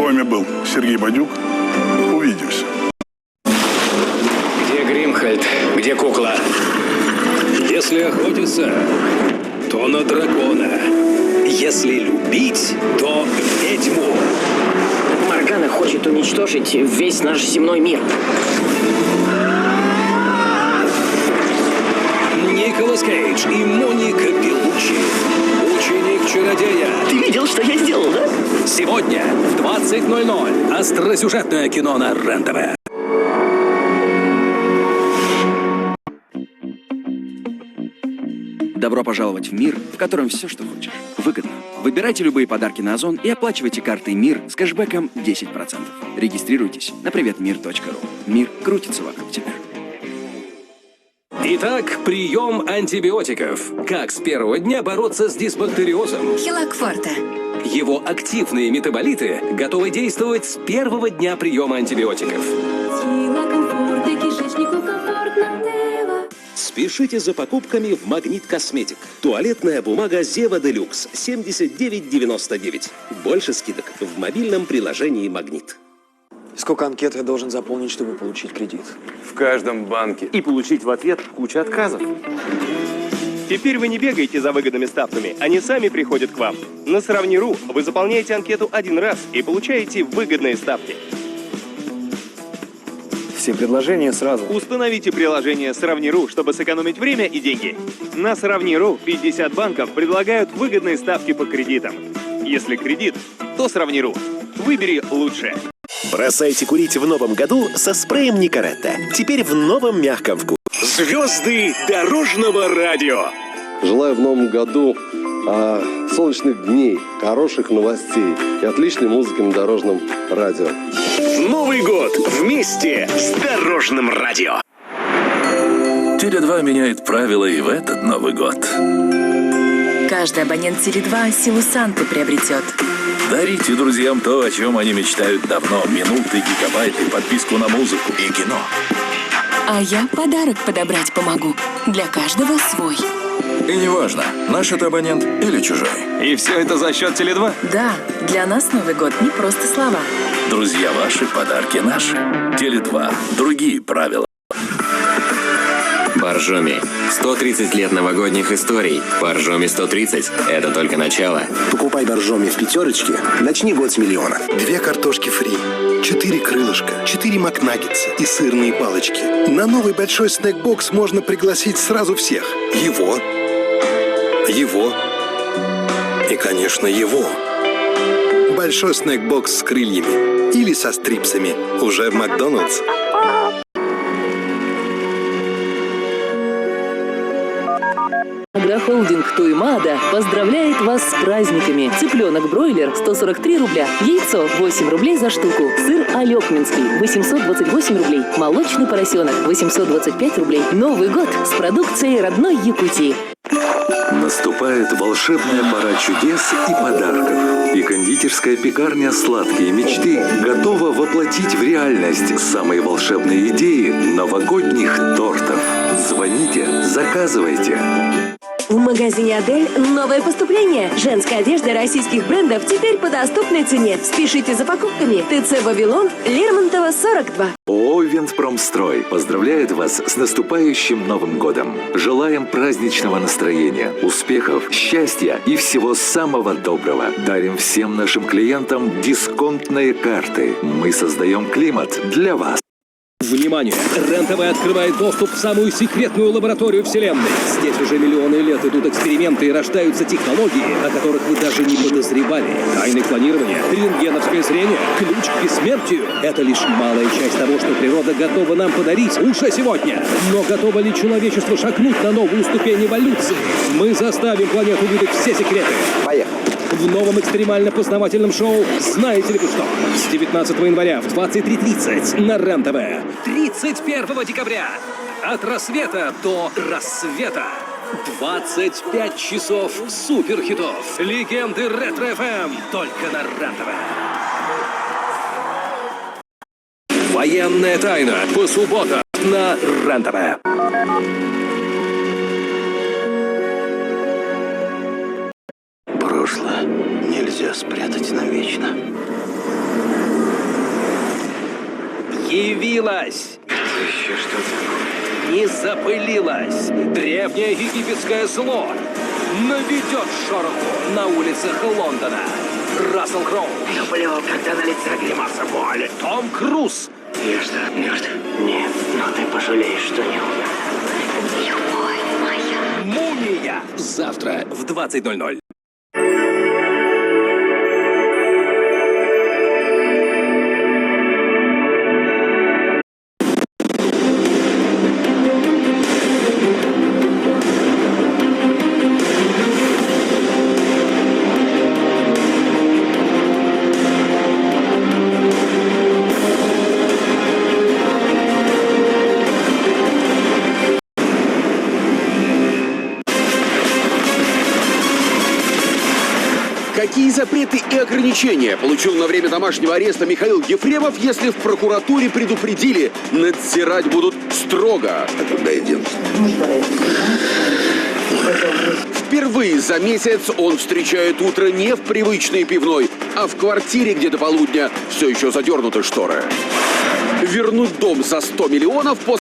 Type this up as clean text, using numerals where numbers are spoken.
вами был Сергей Бадюк. Увидимся. Где Гримхальд? Где кукла? Если охотиться, то на дракона. Если любить, то ведьму. Моргана хочет уничтожить весь наш земной мир. Николас Кейдж и Моника Беллуччи. Ученик чародея. Ты видел, что я сделал, да? Сегодня в 20:00 остросюжетное кино на РЕН-ТВ. Добро пожаловать в мир, в котором все, что хочешь, выгодно. Выбирайте любые подарки на Озон и оплачивайте картой МИР с кэшбэком 10%. Регистрируйтесь на приветмир.ру. Мир крутится вокруг тебя. Итак, прием антибиотиков. Как с первого дня бороться с дисбактериозом? Хилакфорте. Его активные метаболиты готовы действовать с первого дня приема антибиотиков. Сила, комфорт и кишечнику комфортно. Спешите за покупками в Магнит Косметик. Туалетная бумага Зева Делюкс 79,99. Больше скидок в мобильном приложении Магнит. Сколько анкет я должен заполнить, чтобы получить кредит? В каждом банке. И получить в ответ кучу отказов. Теперь вы не бегаете за выгодными ставками, они сами приходят к вам. На Сравни.ру вы заполняете анкету один раз и получаете выгодные ставки. Все предложения сразу. Установите приложение Сравни.ру, чтобы сэкономить время и деньги. На Сравни.ру 50 банков предлагают выгодные ставки по кредитам. Если кредит, то Сравни.ру. Выбери лучшее. Бросайте курить в новом году со спреем Никоретто. Теперь в новом мягком вкусе. Звезды дорожного радио. Желаю в новом году солнечных дней, хороших новостей и отличной музыки на дорожном радио. Новый год вместе с дорожным радио. Теле2 меняет правила и в этот Новый год. Каждый абонент Теле2 силу Санты приобретет. Дарите друзьям то, о чем они мечтают давно. Минуты, гигабайты, подписку на музыку и кино. А я подарок подобрать помогу. Для каждого свой. И неважно, наш это абонент или чужой. И все это за счет Теле2? Да, для нас Новый год не просто слова. Друзья ваши, подарки наши. Теле2. Другие правила. Боржоми. 130 лет новогодних историй. Боржоми 130. Это только начало. Покупай Боржоми в пятерочке, начни год с миллиона. 2 картошки фри, 4 крылышка, 4 макнаггетса и сырные палочки. На новый большой снэкбокс можно пригласить сразу всех. Его и, конечно, его. Большой снэкбокс с крыльями или со стрипсами уже в Макдональдс. Агрохолдинг Туймада поздравляет вас с праздниками. Цыпленок-бройлер 143 рубля, яйцо 8 рублей за штуку, сыр Алекминский 828 рублей, молочный поросенок 825 рублей. Новый год с продукцией родной Якутии. Наступает волшебная пора чудес и подарков. И кондитерская пекарня «Сладкие мечты» готова воплотить в реальность самые волшебные идеи новогодних тортов. Звоните, заказывайте. В магазине «Адель» новое поступление. Женская одежда российских брендов теперь по доступной цене. Спешите за покупками. ТЦ «Вавилон», Лермонтова, 42. ООО «Вентпромстрой» поздравляет вас с наступающим Новым годом. Желаем праздничного настроения, успехов, счастья и всего самого доброго. Дарим всем нашим клиентам дисконтные карты. Мы создаем климат для вас. Внимание! РЕН-ТВ открывает доступ в самую секретную лабораторию Вселенной. Здесь уже миллионы лет идут эксперименты и рождаются технологии, о которых вы даже не подозревали. Тайны клонирования, рентгеновское зрение, ключ к бессмертию. Это лишь малая часть того, что природа готова нам подарить уже сегодня. Но готово ли человечество шагнуть на новую ступень эволюции? Мы заставим планету выдать все секреты. Поехали. В новом экстремально-познавательном шоу «Знаете ли вы что?» с 19 января в 23:30 на РЕН-ТВ. 31 декабря от рассвета до рассвета. 25 часов суперхитов. Легенды ретро-ФМ только на РЕН-ТВ. Военная тайна по субботам на РЕН-ТВ. Прошлое нельзя спрятать навечно. Явилась! Еще что-то. Не запылилась! Древнее египетское зло наведет шороху на улицах Лондона. Рассел Кроу. Люблю, когда на лице гримаса боли. Том Круз. Я что, мертв? Нет, но ты пожалеешь, что не умер. Любовь моя. Мумия. Завтра в 20:00. Какие запреты и ограничения получил на время домашнего ареста Михаил Ефремов, если в прокуратуре предупредили, надзирать будут строго? Впервые за месяц он встречает утро не в привычной пивной, а в квартире, где до полудня все еще задернуты шторы. Вернуть дом за 100 миллионов после